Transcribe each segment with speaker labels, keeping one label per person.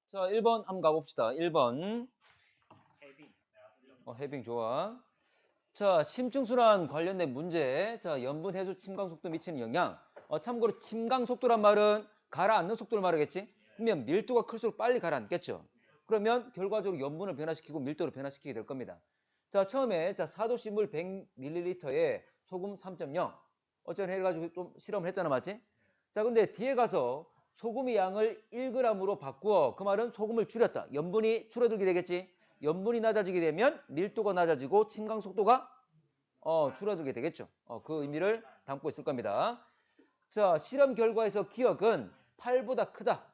Speaker 1: 자, 1번 한번 가봅시다. 1번. 해빙 좋아. 자, 심층순환 관련된 문제. 자, 염분 해수 침강 속도 미치는 영향. 참고로 침강 속도란 말은 가라앉는 속도를 말하겠지? 그러면 밀도가 클수록 빨리 가라앉겠죠? 그러면 결과적으로 염분을 변화시키고 밀도를 변화시키게 될 겁니다. 자, 처음에 자, 4도씨 물 100ml에 소금 3.0. 어쩌면 해가지고 좀 실험을 했잖아, 맞지? 자, 근데 뒤에 가서 소금의 양을 1g으로 바꾸어. 그 말은 소금을 줄였다. 염분이 줄어들게 되겠지? 염분이 낮아지게 되면 밀도가 낮아지고 침강 속도가 줄어들게 되겠죠. 그 의미를 담고 있을 겁니다. 자, 실험 결과에서 기억은 8보다 크다.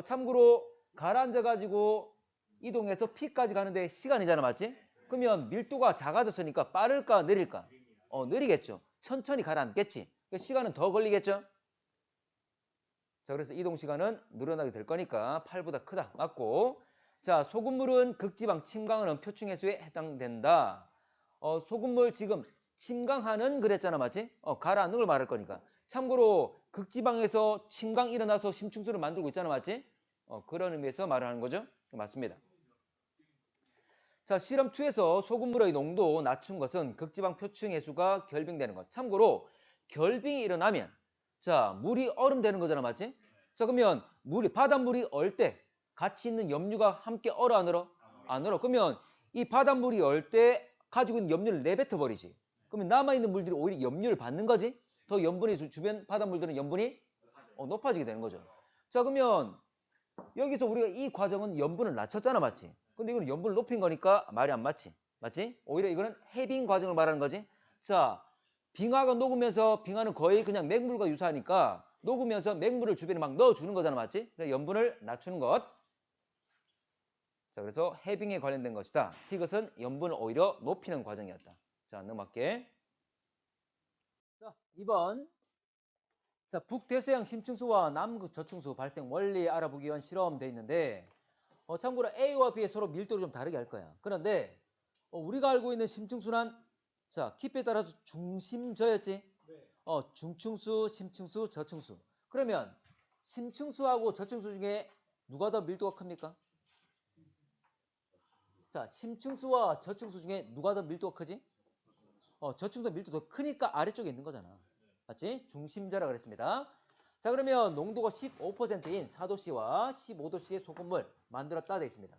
Speaker 1: 참고로 가라앉아 가지고 이동해서 P까지 가는데 시간이잖아, 맞지? 그러면 밀도가 작아졌으니까 빠를까 느릴까? 느리겠죠. 천천히 가라앉겠지. 시간은 더 걸리겠죠. 자, 그래서 이동 시간은 늘어나게 될 거니까 8보다 크다. 맞고. 자, 소금물은 극지방 침강하는 표층해수에 해당된다. 소금물 지금 침강하는 그랬잖아, 맞지? 가라앉는 걸 말할 거니까. 참고로 극지방에서 침강 일어나서 심층수를 만들고 있잖아, 맞지? 그런 의미에서 말을 하는 거죠. 맞습니다. 자, 실험 2에서 소금물의 농도 낮춘 것은 극지방 표층해수가 결빙되는 것. 참고로 결빙이 일어나면 자, 물이 얼음 되는 거잖아, 맞지? 자, 그러면 바닷물이 얼 때 같이 있는 염류가 함께 얼어 안 얼어? 안 얼어. 그러면 이 바닷물이 얼 때 가지고 있는 염류를 내뱉어 버리지. 그러면 남아있는 물들이 오히려 염류를 받는 거지. 더 염분이 주변 바닷물들은 염분이 높아지게 되는 거죠. 자, 그러면 여기서 우리가 이 과정은 염분을 낮췄잖아, 맞지? 근데 이거는 염분을 높인 거니까 말이 안 맞지? 맞지? 오히려 이거는 해빙 과정을 말하는 거지. 자, 빙하가 녹으면서 빙하는 거의 그냥 맹물과 유사하니까 녹으면서 맹물을 주변에 막 넣어주는 거잖아, 맞지? 그래서 염분을 낮추는 것. 자, 그래서 해빙에 관련된 것이다. 티것은 염분을 오히려 높이는 과정이었다. 자, 넘어갈게. 자, 2번. 자, 북대서양 심층수와 남극 저층수 발생 원리 알아보기 위한 실험 돼 있는데 참고로 A와 B의 서로 밀도를 좀 다르게 할 거야. 그런데 우리가 알고 있는 심층수는 자, 깊이에 따라서 중심저였지? 중층수, 심층수, 저층수. 그러면 심층수하고 저층수 중에 누가 더 밀도가 큽니까? 자, 심층수와 저층수 중에 누가 더 밀도가 크지? 저층수 밀도 더 크니까 아래쪽에 있는 거잖아. 맞지? 중심자라 그랬습니다. 자, 그러면 농도가 15%인 4도씨와 15도씨의 소금물 만들었다 되어 있습니다.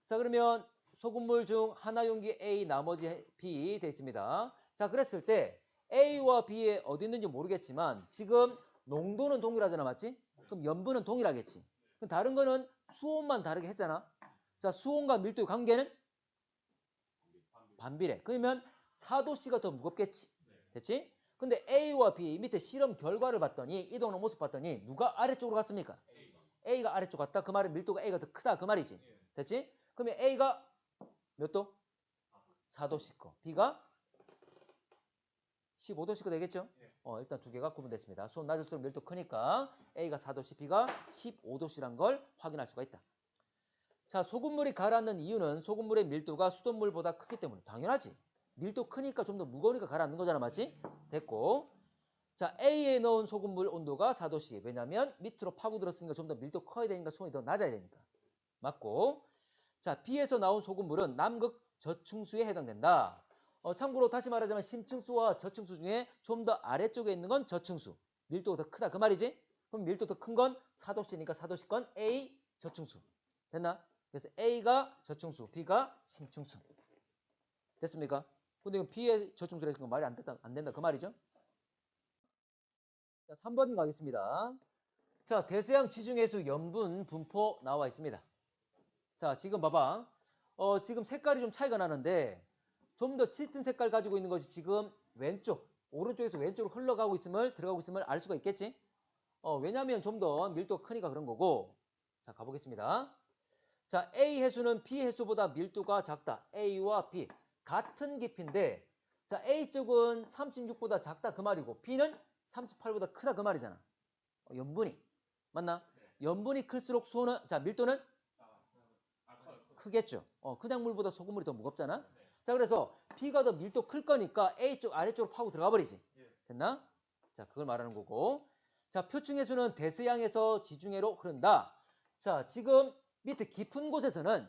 Speaker 1: 자, 그러면 소금물 중 하나 용기 A, 나머지 B 되어 있습니다. 자, 그랬을 때 A와 B에 어디 있는지 모르겠지만 지금 농도는 동일하잖아, 맞지? 그럼 염분은 동일하겠지. 그럼 다른 거는 수온만 다르게 했잖아. 자, 수온과 밀도의 관계는 반비례. 그러면 4도씨가 더 무겁겠지. 됐지? 근데 A와 B 밑에 실험 결과를 봤더니 이동하는 모습 봤더니 누가 아래쪽으로 갔습니까? A가 아래쪽 갔다. 그 말은 밀도가 A가 더 크다. 그 말이지. 됐지? 그러면 A가 몇 도? 4도씩 거. B가 15도씩 거 되겠죠? 일단 두 개가 구분됐습니다. 수온 낮을수록 밀도 크니까 A가 4도씨, B가 15도씨란 걸 확인할 수가 있다. 자, 소금물이 가라앉는 이유는 소금물의 밀도가 수돗물보다 크기 때문에 당연하지. 밀도 크니까 좀 더 무거우니까 가라앉는 거잖아, 맞지? 됐고. 자, A에 넣은 소금물 온도가 4도씨. 왜냐면 밑으로 파고들었으니까 좀 더 밀도 커야 되니까 수온이 더 낮아야 되니까. 맞고. 자, B에서 나온 소금물은 남극 저층수에 해당된다. 참고로 다시 말하자면 심층수와 저층수 중에 좀 더 아래쪽에 있는 건 저층수. 밀도가 더 크다 그 말이지? 그럼 밀도 더 큰 건 4도씨니까 4도씨건 A 저층수. 됐나? 그래서 A가 저층수, B가 심층수. 됐습니까? 근데 이건 B의 저층수라 했으니까 말이 안 된다 그 말이죠? 자, 3번 가겠습니다. 자, 대서양 지중해수 염분 분포 나와 있습니다. 자, 지금 봐봐. 지금 색깔이 좀 차이가 나는데 좀 더 짙은 색깔 가지고 있는 것이 지금 오른쪽에서 왼쪽으로 흘러가고 있음을, 들어가고 있음을 알 수가 있겠지? 왜냐면 좀 더 밀도가 크니까 그런 거고. 자, 가보겠습니다. 자, A 해수는 B 해수보다 밀도가 작다. A와 B. 같은 깊이인데, 자, A 쪽은 36보다 작다 그 말이고, B는 38보다 크다 그 말이잖아. 염분이. 맞나? 염분이 클수록 자, 밀도는 크겠죠. 그냥 물보다 소금물이 더 무겁잖아. 자, 그래서 B가 더 밀도 클 거니까 A쪽 아래쪽으로 파고 들어가 버리지. 됐나? 자, 그걸 말하는 거고. 자, 표층해수는 대서양에서 지중해로 흐른다. 자, 지금 밑에 깊은 곳에서는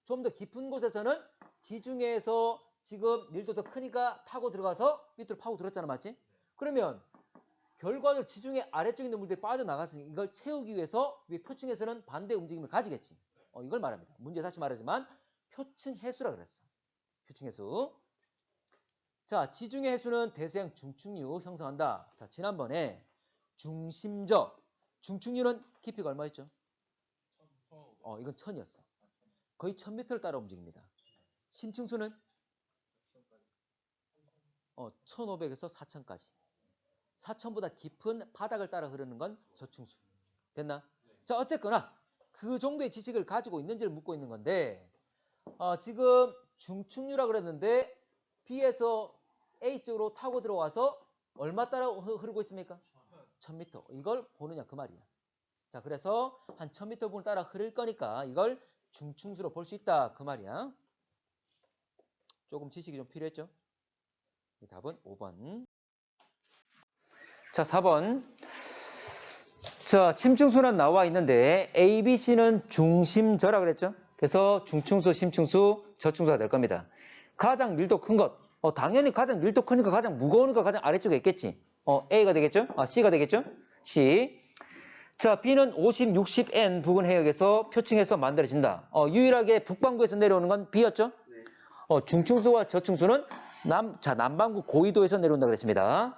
Speaker 1: 좀 더 깊은 곳에서는 지중해에서 지금 밀도 더 크니까 타고 들어가서 밑으로 파고 들었잖아, 맞지? 그러면 결과적으로 지중해 아래쪽에 있는 물들이 빠져나갔으니 이걸 채우기 위해서 위 표층에서는 반대 움직임을 가지겠지. 이걸 말합니다. 문제 다시 말하지만 표층 해수라 그랬어. 표층 해수. 자, 지중해 해수는 대서양 중충류 형성한다. 자, 지난번에 중심적 중충류는 깊이가 얼마였죠? 이건 1000이었어. 거의 1000m를 따라 움직입니다. 심층수는 1500에서 4000까지. 4000보다 깊은 바닥을 따라 흐르는 건 저충수. 됐나? 자, 어쨌거나 그 정도의 지식을 가지고 있는지를 묻고 있는 건데 지금 중충류라 그랬는데 B에서 A 쪽으로 타고 들어와서 얼마 따라 흐르고 있습니까? 1000m. 이걸 보느냐 그 말이야. 자, 그래서 한 1000m 부분을 따라 흐를 거니까 이걸 중충수로 볼 수 있다 그 말이야. 조금 지식이 좀 필요했죠? 이 답은 5번. 자, 4번. 자, 심층수는 나와 있는데 A, B, C는 중심저라 그랬죠? 그래서 중층수, 심층수, 저층수가 될 겁니다. 가장 밀도 큰 것. 당연히 가장 밀도 크니까 가장 무거운 거 가장 아래쪽에 있겠지. A가 되겠죠? C가 되겠죠? C. 자, B는 50, 60N 부근 해역에서 표층에서 만들어진다. 유일하게 북반구에서 내려오는 건 B였죠? 중층수와 저층수는 남반구 고위도에서 내려온다고 그랬습니다.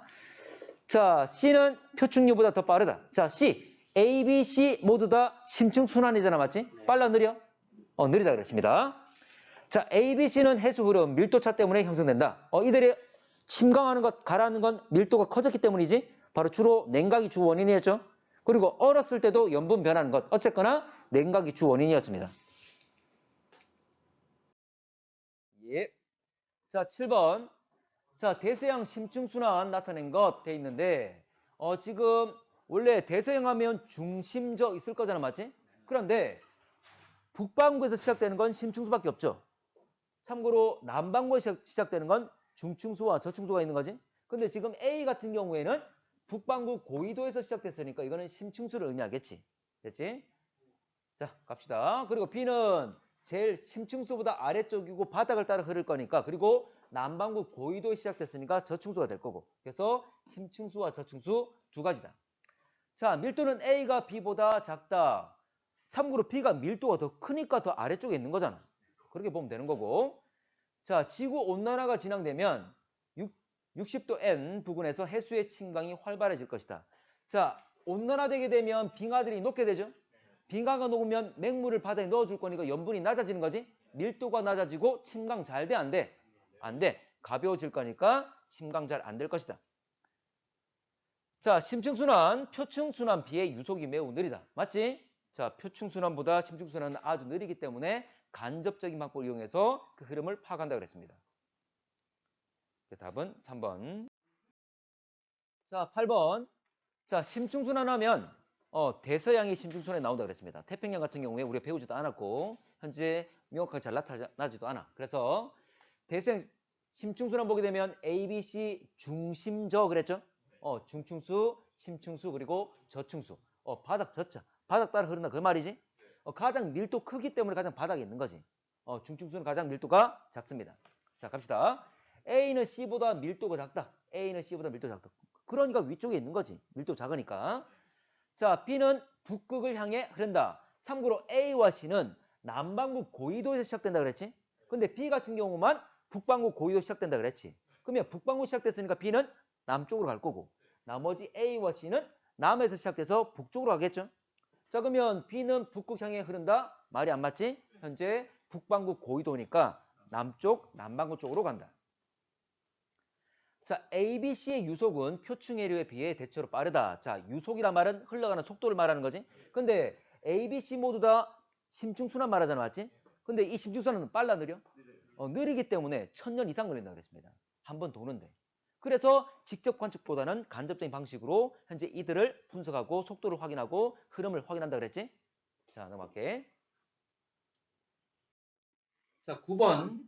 Speaker 1: 자, C는 표층류보다 더 빠르다. 자, C. A, B, C 모두 다 심층순환이잖아, 맞지? 빨라, 느려? 느리다 그랬습니다. 자, A, B, C는 해수 흐름, 밀도차 때문에 형성된다. 이들이 침강하는 것, 가라앉는 건 밀도가 커졌기 때문이지? 바로 주로 냉각이 주 원인이었죠? 그리고 얼었을 때도 염분 변하는 것. 어쨌거나 냉각이 주 원인이었습니다. 예. 자, 7번. 자, 대서양 심층순환 나타낸 것 돼 있는데 지금 원래 대서양 하면 중심저 있을 거잖아, 맞지? 그런데 북반구에서 시작되는 건 심층수밖에 없죠. 참고로 남반구에서 시작되는 건 중층수와 저층수가 있는 거지. 근데 지금 A 같은 경우에는 북반구 고위도에서 시작됐으니까 이거는 심층수를 의미하겠지. 됐지? 자, 갑시다. 그리고 B는 제일 심층수보다 아래쪽이고 바닥을 따라 흐를 거니까, 그리고 남반구 고위도에 시작됐으니까 저층수가 될 거고. 그래서 심층수와 저층수 두 가지다. 자, 밀도는 A가 B보다 작다. 참고로 B가 밀도가 더 크니까 더 아래쪽에 있는 거잖아. 그렇게 보면 되는 거고. 자, 지구 온난화가 진행되면 60도 N 부근에서 해수의 침강이 활발해질 것이다. 자, 온난화되게 되면 빙하들이 녹게 되죠. 빙하가 녹으면 맹물을 바다에 넣어줄 거니까 염분이 낮아지는 거지. 밀도가 낮아지고 침강 잘 돼, 안 돼? 안 돼. 가벼워질 거니까 침강 잘 안 될 것이다. 자, 심층순환, 표층순환 비해 유속이 매우 느리다. 맞지? 자, 표층순환보다 심층순환은 아주 느리기 때문에 간접적인 방법을 이용해서 그 흐름을 파악한다고 그랬습니다. 답은 3번. 자, 8번. 자, 심층순환하면 대서양이 심층순환에 나온다고 그랬습니다. 태평양 같은 경우에 우리가 배우지도 않았고 현재 명확하게 잘 나타나지도 않아. 그래서 대서양 심층순환 보게 되면 A, B, C 중심저 그랬죠? 중층수, 심층수, 그리고 저층수. 바닥 저자. 바닥 따라 흐른다 그 말이지? 가장 밀도 크기 때문에 가장 바닥에 있는 거지. 중층수는 가장 밀도가 작습니다. 자, 갑시다. A는 C보다 밀도가 작다. A는 C보다 밀도가 작다. 그러니까 위쪽에 있는 거지. 밀도 작으니까. 자, B는 북극을 향해 흐른다. 참고로 A와 C는 남반구 고위도에서 시작된다 그랬지? 근데 B 같은 경우만 북반구 고위도 시작된다 그랬지? 그러면 북반구 시작됐으니까 B는 남쪽으로 갈 거고, 나머지 A와 C는 남에서 시작돼서 북쪽으로 가겠죠? 자, 그러면 B는 북극 향해 흐른다? 말이 안 맞지? 현재 북반구 고위도니까 남쪽, 남반구 쪽으로 간다. 자, A, B, C의 유속은 표층해류에 비해 대체로 빠르다. 자, 유속이란 말은 흘러가는 속도를 말하는 거지. 근데 A, B, C 모두 다 심층순환 말하잖아, 맞지? 근데 이 심층순환은 빨라, 느려? 느리기 때문에 1000년 이상 걸린다고 그랬습니다. 한 번 도는데. 그래서 직접 관측보다는 간접적인 방식으로 현재 이들을 분석하고 속도를 확인하고 흐름을 확인한다 그랬지? 자, 넘어갈게. 자, 9번.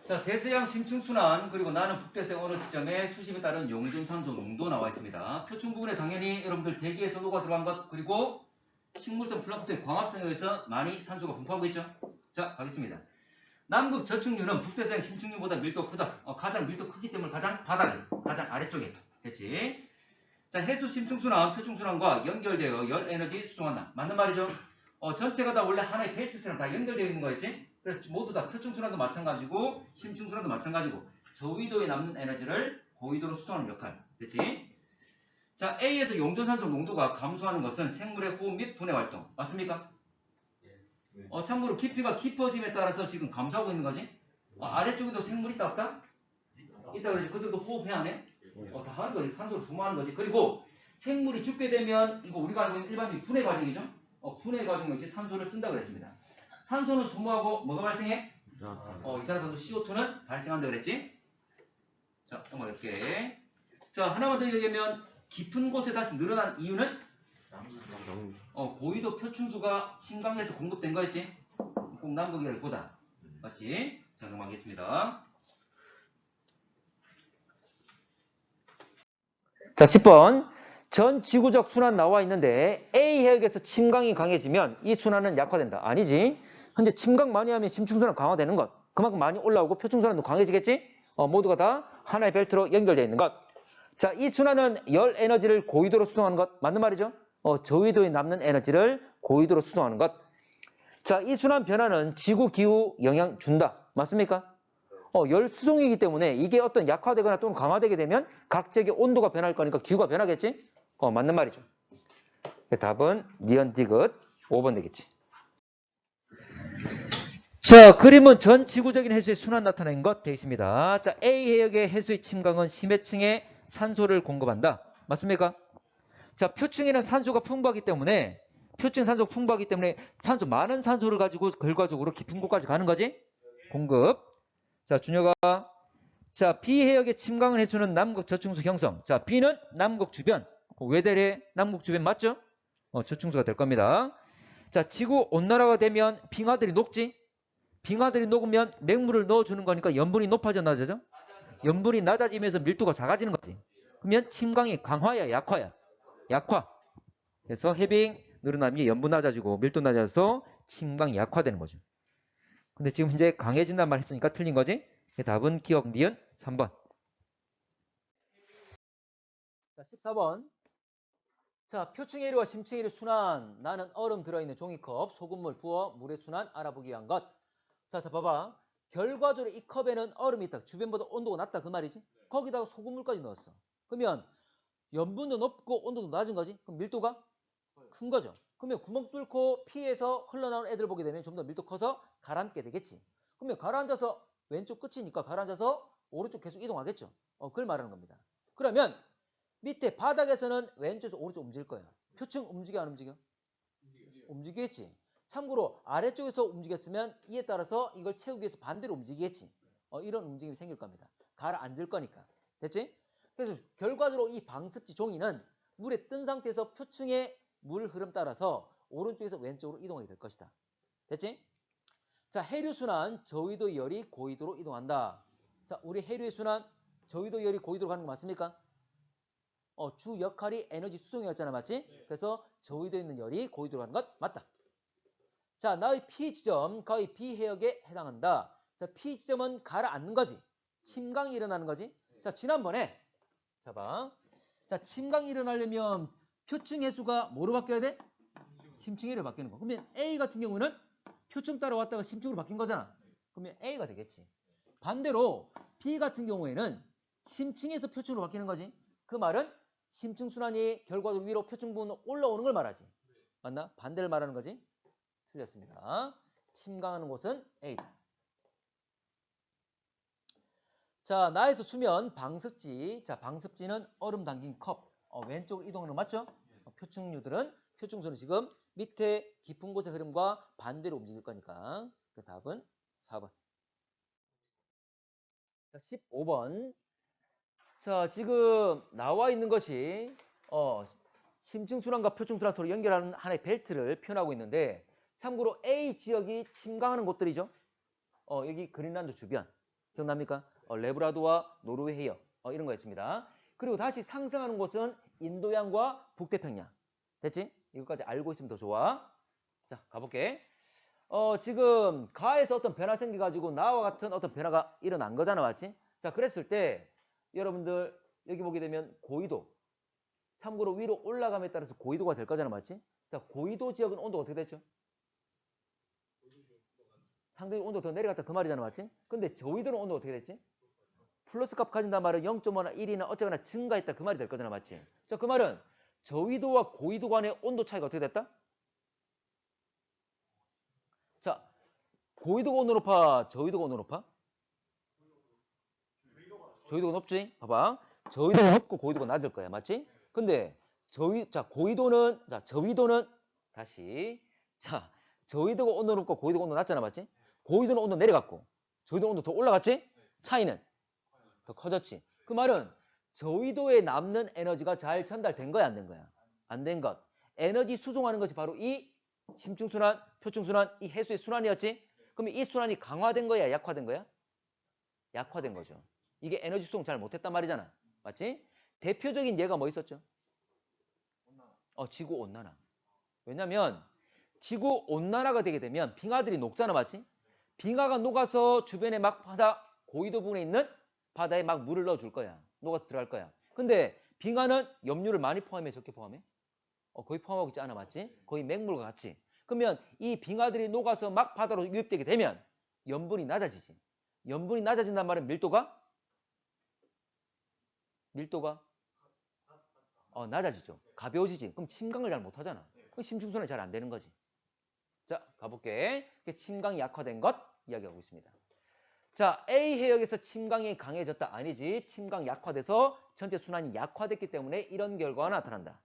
Speaker 1: 자, 대서양 심층순환, 그리고 나는 북대서양 어느 지점에 수심에 따른 용존산소 농도 나와 있습니다. 표층 부분에 당연히 여러분들 대기에서 녹아 들어간 것, 그리고 식물성 플랑크톤의 광합성에 의해서 많이 산소가 분포하고 있죠. 자, 가겠습니다. 남극 저축류는 북대서양 심층류보다 밀도가 크다. 가장 밀도 크기 때문에 가장 바닥에, 가장 아래쪽에. 됐지? 자, 해수 심층순환, 표층순환과 연결되어 열 에너지 수송한다. 맞는 말이죠? 전체가 다 원래 하나의 벨트처럼 다 연결되어 있는 거였지? 그래서 모두 다 표층순환도 마찬가지고 심층순환도 마찬가지고 저위도에 남는 에너지를 고위도로 수송하는 역할. 됐지? 자, A에서 용존산소 농도가 감소하는 것은 생물의 호흡 및 분해 활동. 맞습니까? 참고로 깊이가 깊어짐에 따라서 지금 감소하고 있는 거지? 아래쪽에도 생물 있다 없다? 있다 그러지. 그들도 호흡해야 하네? 다 하는 거지. 산소를 소모하는 거지. 그리고 생물이 죽게 되면 이거 우리가 알고 있는 일반적인 분해 과정이죠? 분해 과정 역시 산소를 쓴다 그랬습니다. 산소는 소모하고 뭐가 발생해? 이산화탄소 CO2는 발생한다 그랬지? 자, 넘어갈게. 자, 하나만 더 얘기하면 깊은 곳에 다시 늘어난 이유는 고위도 표층수가 침강에서 공급된 거였지? 꼭 남극이라기보다. 맞지? 자, 넘어가겠습니다. 자, 10번. 전 지구적 순환 나와 있는데 A 해역에서 침강이 강해지면 이 순환은 약화된다. 아니지. 현재 침강 많이 하면 심층순환 강화되는 것. 그만큼 많이 올라오고 표층순환도 강해지겠지? 모두가 다 하나의 벨트로 연결되어 있는 것. 자, 이 순환은 열 에너지를 고위도로 수송하는 것. 맞는 말이죠? 저위도에 남는 에너지를 고위도로 수송하는 것. 자, 이 순환 변화는 지구 기후 영향 준다. 맞습니까? 열 수송이기 때문에 이게 어떤 약화되거나 또는 강화되게 되면 각 지역의 온도가 변할 거니까 기후가 변하겠지? 맞는 말이죠. 답은 니언 디귿 5번 되겠지. 자, 그림은 전 지구적인 해수의 순환 나타낸 것 되어 있습니다. 자, A 해역의 해수의 침강은 심해층에 산소를 공급한다. 맞습니까? 자, 표층에는 산소가 풍부하기 때문에 산소 많은 산소를 가지고 결과적으로 깊은 곳까지 가는 거지? 공급. 자, 준혁아. 자, B 해역의 침강을 해수는 남극 저층수 형성. 자, B는 남극 주변. 외대래 남극 주변 맞죠? 저층수가 될 겁니다. 자, 지구 온난화가 되면 빙하들이 녹지? 빙하들이 녹으면 맹물을 넣어주는 거니까 염분이 높아져 낮아져? 염분이 낮아지면서 밀도가 작아지는 거지. 그러면 침강이 강화야 약화야? 약화. 그래서 해빙 늘어나면 염분 낮아지고 밀도 낮아져서 침강이 약화되는 거죠. 근데 지금 이제 강해진단 말 했으니까 틀린 거지? 답은 기억 니은 3번. 자, 14번. 자, 표층해류와 심층해류 순환. 나는 얼음 들어있는 종이컵, 소금물 부어 물의 순환 알아보기 위한 것. 자, 봐봐. 결과적으로 이 컵에는 얼음이 있다. 주변보다 온도가 낮다 그 말이지? 거기다가 소금물까지 넣었어. 그러면 염분도 높고 온도도 낮은 거지? 그럼 밀도가 큰 거죠. 그러면 구멍 뚫고 피해서 흘러나오는 애들 보게 되면 좀 더 밀도 커서 가라앉게 되겠지. 그러면 가라앉아서 왼쪽 끝이니까 가라앉아서 오른쪽 계속 이동하겠죠. 그걸 말하는 겁니다. 그러면 밑에 바닥에서는 왼쪽에서 오른쪽 움직일 거예요. 표층 움직여 안 움직여? 움직이겠지. 참고로 아래쪽에서 움직였으면 이에 따라서 이걸 채우기 위해서 반대로 움직이겠지. 이런 움직임이 생길 겁니다. 가라앉을 거니까. 됐지? 그래서 결과적으로 이 방습지 종이는 물에 뜬 상태에서 표층의 물 흐름 따라서 오른쪽에서 왼쪽으로 이동하게 될 것이다. 됐지? 자, 해류순환, 저위도 열이 고위도로 이동한다. 자, 우리 해류의 순환, 저위도 열이 고위도로 가는 거 맞습니까? 주 역할이 에너지 수송이었잖아, 맞지? 그래서 저위도에 있는 열이 고위도로 가는 것 맞다. 자, 나의 P 지점, 거의 B 해역에 해당한다. 자, P 지점은 가라앉는 거지. 침강이 일어나는 거지. 자, 지난번에 자, 봐. 자, 침강이 일어나려면 표층 해수가 뭐로 바뀌어야 돼? 심층해로 바뀌는 거. 그러면 A 같은 경우는 표층 따라왔다가 심층으로 바뀐 거잖아. 그러면 A가 되겠지. 반대로 B 같은 경우에는 심층에서 표층으로 바뀌는 거지. 그 말은 심층 순환이 결과적으로 위로 표층 부분으로 올라오는 걸 말하지. 맞나? 반대를 말하는 거지. 틀렸습니다. 침강하는 곳은 A다. 자, 나에서 수면 방습지. 자, 방습지는 얼음 담긴 컵. 왼쪽으로 이동하는 거 맞죠? 표층수는 지금 밑에 깊은 곳의 흐름과 반대로 움직일 거니까. 그 답은 4번. 자, 15번. 자, 지금 나와 있는 것이 심층순환과 표층순환 서로 연결하는 하나의 벨트를 표현하고 있는데 참고로 A 지역이 침강하는 곳들이죠. 여기 그린란드 주변. 기억납니까? 레브라도와 노르웨이 해역. 이런 거였습니다. 그리고 다시 상승하는 곳은 인도양과 북태평양. 됐지? 이것까지 알고 있으면 더 좋아. 자, 가볼게. 지금 가에서 어떤 변화 생겨가지고 나와 같은 어떤 변화가 일어난 거잖아, 맞지? 자, 그랬을 때 여러분들 여기 보게 되면 고緯도. 참고로 위로 올라감에 따라서 고緯도가 될 거잖아, 맞지? 자, 고緯도 지역은 온도가 어떻게 됐죠? 상당히 온도가 더 내려갔다 그 말이잖아, 맞지? 근데 저緯도는 온도가 어떻게 됐지? 플러스 값 가진단 말은 0.5나 1이나 어쩌거나 증가했다 그 말이 될 거잖아, 맞지? 자, 그 말은 저緯도와 고緯도 간의 온도 차이가 어떻게 됐다? 자, 고緯도가 온도 높아, 저緯도가 온도 높아? 저緯도가 높지? 봐봐. 저緯도가 높고 고緯도가 낮을 거야, 맞지? 근데 저緯도는 다시 자, 저緯도가 온도 높고 고緯도가 온도 낮잖아, 맞지? 고緯도는 온도 내려갔고 저緯도 온도 더 올라갔지? 차이는 더 커졌지. 그 말은 저緯도에 남는 에너지가 잘 전달된 거야, 안 된 거야? 안 된 것. 에너지 수송하는 것이 바로 이 심층순환, 표층순환, 이 해수의 순환이었지? 그러면 이 순환이 강화된 거야, 약화된 거야? 약화된 거죠. 이게 에너지 수송 잘 못했단 말이잖아. 맞지? 대표적인 예가 뭐 있었죠? 지구 온난화. 왜냐면 지구 온난화가 되게 되면 빙하들이 녹잖아, 맞지? 빙하가 녹아서 주변에 막 바다 고緯도 부분에 있는 바다에 막 물을 넣어줄 거야. 녹아서 들어갈 거야. 근데 빙하는 염류를 많이 포함해, 적게 포함해? 거의 포함하고 있지 않아, 맞지? 거의 맹물과 같이. 그러면 이 빙하들이 녹아서 막 바다로 유입되게 되면 염분이 낮아지지. 염분이 낮아진단 말은 밀도가 낮아지죠. 가벼워지지. 그럼 침강을 잘 못하잖아. 그럼 심층순환이 잘 안 되는 거지. 자, 가볼게. 침강이 약화된 것 이야기하고 있습니다. 자, A 해역에서 침강이 강해졌다. 아니지. 침강 약화돼서 전체 순환이 약화됐기 때문에 이런 결과가 나타난다.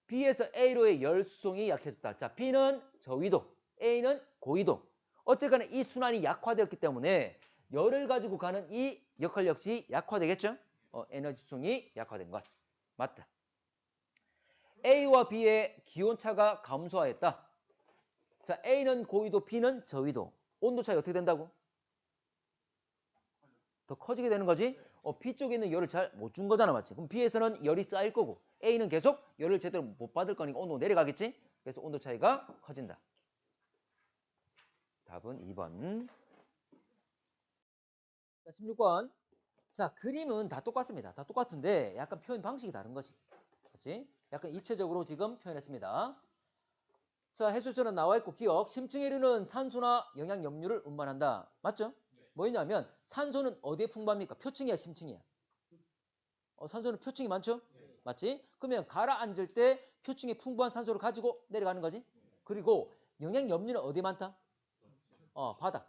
Speaker 1: B에서 A로의 열 수송이 약해졌다. 자, B는 저위도, A는 고위도. 어쨌거나 이 순환이 약화되었기 때문에 열을 가지고 가는 이 역할 역시 약화되겠죠? 에너지 수송이 약화된 것. 맞다. A와 B의 기온차가 감소하였다. 자, A는 고위도, B는 저위도. 온도 차이가 어떻게 된다고? 더 커지게 되는 거지? B 쪽에 있는 열을 잘 못 준 거잖아, 맞지? 그럼 B에서는 열이 쌓일 거고 A는 계속 열을 제대로 못 받을 거니까 온도가 내려가겠지? 그래서 온도 차이가 커진다. 답은 2번. 자, 16번. 자, 그림은 다 똑같습니다. 다 똑같은데 약간 표현 방식이 다른 거지. 그렇지? 약간 입체적으로 지금 표현했습니다. 자, 해수처럼 나와 있고 기억. 심층해류는 산소나 영양염류를 운반한다. 맞죠? 뭐냐면 산소는 어디에 풍부합니까? 표층이야, 심층이야? 산소는 표층이 많죠? 맞지? 그러면 가라앉을 때 표층에 풍부한 산소를 가지고 내려가는 거지. 그리고 영양염류는 어디에 많다? 바다.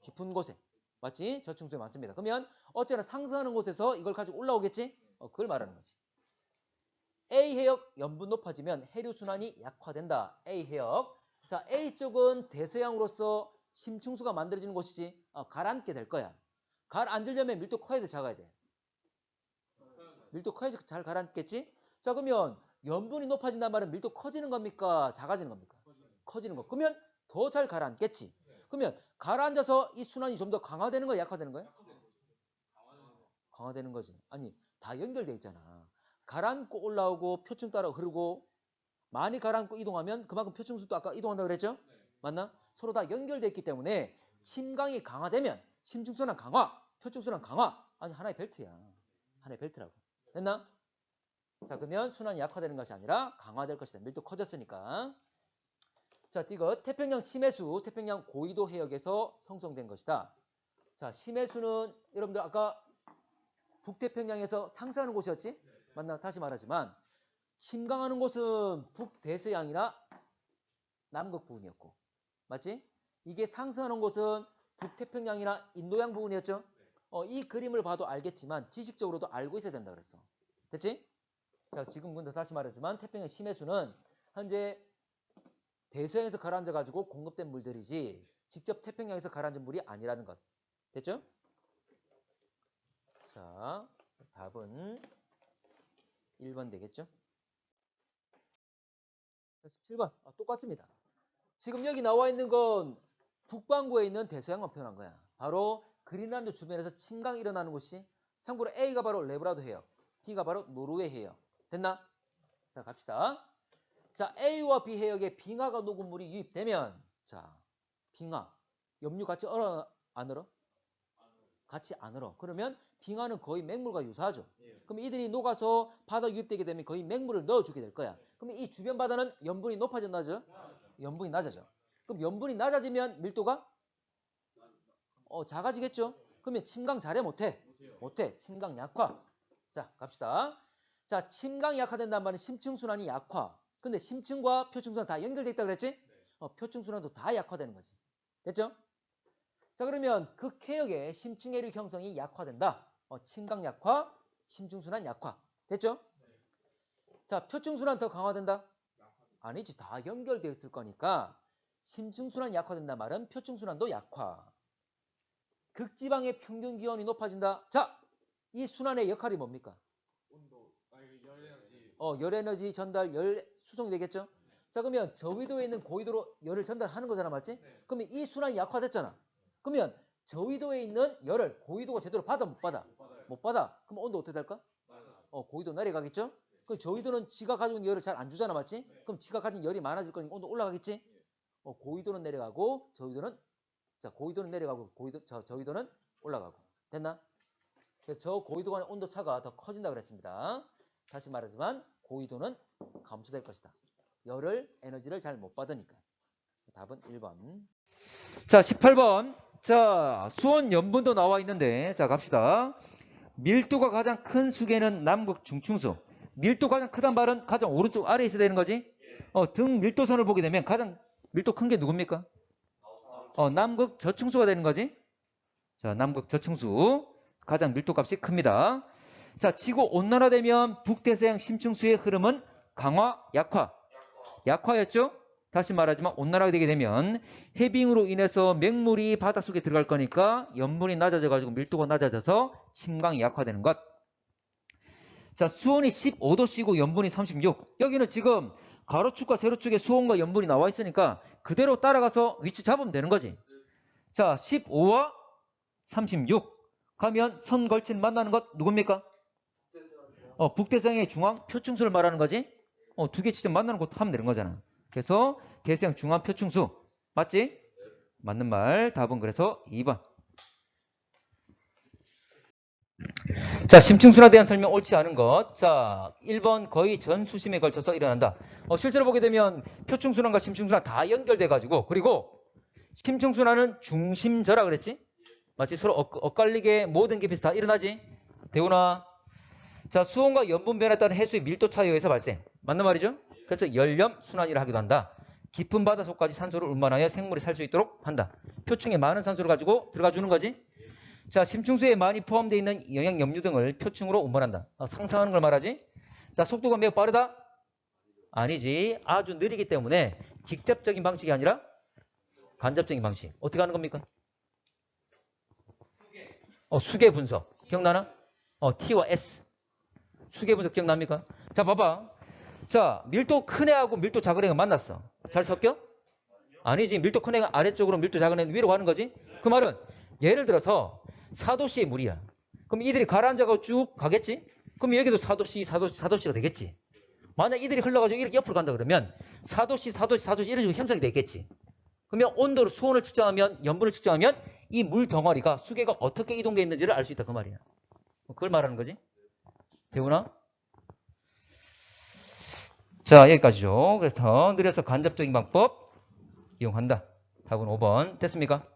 Speaker 1: 깊은 곳에. 맞지? 저층수에 많습니다. 그러면 어쨌거나 상승하는 곳에서 이걸 가지고 올라오겠지? 그걸 말하는 거지. A 해역 염분 높아지면 해류 순환이 약화된다. A 해역. 자, A 쪽은 대서양으로서 심층수가 만들어지는 곳이지. 가라앉게 될 거야. 가라앉으려면 밀도 커야 돼, 작아야 돼? 밀도 커야지 잘 가라앉겠지? 자, 그러면 염분이 높아진단 말은 밀도 커지는 겁니까? 작아지는 겁니까? 커지는 거. 그러면 더 잘 가라앉겠지? 그러면 가라앉아서 이 순환이 좀 더 강화되는 거야, 약화되는 거야? 강화되는 거지. 아니, 다 연결돼 있잖아. 가라앉고 올라오고 표층 따라 흐르고 많이 가라앉고 이동하면 그만큼 표층수도 아까 이동한다고 그랬죠? 맞나? 서로 다 연결돼 있기 때문에 침강이 강화되면 심층순환 강화, 표층순환 강화. 아니, 하나의 벨트야. 하나의 벨트라고. 됐나? 자, 그러면 순환이 약화되는 것이 아니라 강화될 것이다. 밀도 커졌으니까. 자, 이거 태평양 심해수, 태평양 고위도 해역에서 형성된 것이다. 자, 심해수는 여러분들 아까 북태평양에서 상승하는 곳이었지? 맞나? 다시 말하지만 침강하는 곳은 북대서양이나 남극 부분이었고, 맞지? 이게 상승하는 곳은 북태평양이나 인도양 부분이었죠? 이 그림을 봐도 알겠지만 지식적으로도 알고 있어야 된다 그랬어. 됐지? 자, 지금 근데 다시 말하지만 태평양 심해수는 현재 대서양에서 가라앉아가지고 공급된 물들이지 직접 태평양에서 가라앉은 물이 아니라는 것. 됐죠? 자, 답은 1번 되겠죠? 자, 17번. 똑같습니다. 지금 여기 나와 있는 건 북반구에 있는 대서양만 표현한 거야. 바로 그린란드 주변에서 침강이 일어나는 곳이 참고로 A가 바로 레브라도 해역, B가 바로 노르웨이 해역. 됐나? 자, 갑시다. 자, A와 B 해역에 빙하가 녹은 물이 유입되면 자, 빙하, 염류 같이 얼어 안 얼어? 같이 안 얼어. 그러면 빙하는 거의 맹물과 유사하죠. 그럼 이들이 녹아서 바다 유입되게 되면 거의 맹물을 넣어주게 될 거야. 그러면 이 주변 바다는 염분이 높아져 낮아져? 염분이 낮아져. 그럼 염분이 낮아지면 밀도가 작아지겠죠? 그러면 침강 잘해 못해? 못해. 침강 약화. 자, 갑시다. 자, 침강이 약화된다는 말은 심층순환이 약화. 근데 심층과 표층순환 다 연결돼 있다고 그랬지? 표층순환도 다 약화되는 거지. 됐죠? 자, 그러면 극해역의 심층해류 형성이 약화된다. 침강 약화, 심층순환 약화. 됐죠? 자, 표층순환 더 강화된다? 아니지. 다 연결되어 있을 거니까 심층순환 약화된다 말은 표층순환도 약화. 극지방의 평균 기온이 높아진다. 자, 이 순환의 역할이 뭡니까?
Speaker 2: 온도, 열에너지.
Speaker 1: 열에너지 전달, 열 수송이 되겠죠? 자, 그러면 저위도에 있는 고위도로 열을 전달하는 거잖아, 맞지?
Speaker 2: 네.
Speaker 1: 그러면 이 순환이 약화됐잖아. 그러면 저위도에 있는 열을 고위도가 제대로 받아, 못 받아?
Speaker 2: 못 받아요.
Speaker 1: 못 받아. 그럼 온도 어떻게 될까? 고위도 내려가겠죠? 그 저위도는 지가 가지고 있는 열을 잘 안 주잖아, 맞지?
Speaker 2: 네.
Speaker 1: 그럼 지가 가진 열이 많아질 거니까 온도 올라가겠지? 고위도는 내려가고 저위도는 내려가고 저위도는 올라가고. 됐나? 그래서 저 고위도 간의 온도 차가 더 커진다 그랬습니다. 다시 말하지만 고위도는 감소될 것이다. 에너지를 잘 못 받으니까. 답은 1번. 자, 18번. 자, 수온 염분도 나와 있는데, 자, 갑시다. 밀도가 가장 큰 수계는 남극 중층수. 밀도 가장 크단 말은 가장 오른쪽 아래에 있어야 되는 거지? 등 밀도선을 보게 되면 가장 밀도 큰 게 누굽니까? 남극 저층수가 되는 거지? 자, 남극 저층수. 가장 밀도값이 큽니다. 자, 지구 온난화되면 북대서양 심층수의 흐름은 강화, 약화. 약화였죠? 다시 말하지만 온난화가 되게 되면 해빙으로 인해서 맹물이 바닷속에 들어갈 거니까 염분이 낮아져가지고 밀도가 낮아져서 침강이 약화되는 것. 자, 수온이 15도씨고 염분이 36. 여기는 지금 가로축과 세로축에 수온과 염분이 나와 있으니까 그대로 따라가서 위치 잡으면 되는 거지. 자, 15와 36 가면 선 걸친 만나는 것 누굽니까? 북대서양의 중앙 표층수를 말하는 거지. 두 개 지점 만나는 곳 하면 되는 거잖아. 그래서 대서양 중앙 표층수 맞지? 맞는 말. 답은 그래서 2번. 자, 심층순환에 대한 설명 옳지 않은 것. 자, 1번 거의 전 수심에 걸쳐서 일어난다. 실제로 보게 되면 표층순환과 심층순환 다 연결돼가지고 그리고 심층순환은 중심저라 그랬지? 마치 서로 엇갈리게 모든 깊이에서 다 일어나지? 대훈아. 자, 수온과 염분 변화에 따른 해수의 밀도 차이에 의해서 발생. 맞는 말이죠? 그래서 열염 순환이라 하기도 한다. 깊은 바닷속까지 산소를 운반하여 생물이 살 수 있도록 한다. 표층에 많은 산소를 가지고 들어가 주는 거지. 자, 심층수에 많이 포함되어 있는 영양 염류 등을 표층으로 운반한다. 상상하는 걸 말하지. 자, 속도가 매우 빠르다? 아니지. 아주 느리기 때문에 직접적인 방식이 아니라 간접적인 방식. 어떻게 하는 겁니까? 수계 분석. 기억나나? T와 S. 수계 분석 기억납니까? 자, 봐봐. 자, 밀도 큰 애하고 밀도 작은 애가 만났어. 잘 섞여? 아니지. 밀도 큰 애가 아래쪽으로, 밀도 작은 애는 위로 가는 거지. 그 말은 예를 들어서 4도씨의 물이야. 그럼 이들이 가라앉아가지고 쭉 가겠지? 그럼 여기도 4도씨가 되겠지. 만약 이들이 흘러가지고 이렇게 옆으로 간다 그러면 4도씨 이런 식으로 형성이 되겠지. 그러면 온도를, 수온을 측정하면, 염분을 측정하면 이 물 덩어리가, 수계가 어떻게 이동되어 있는지를 알 수 있다 그 말이야. 그걸 말하는 거지. 배우나? 자, 여기까지죠. 그래서 더 느려서 간접적인 방법 이용한다. 답은 5번. 됐습니까?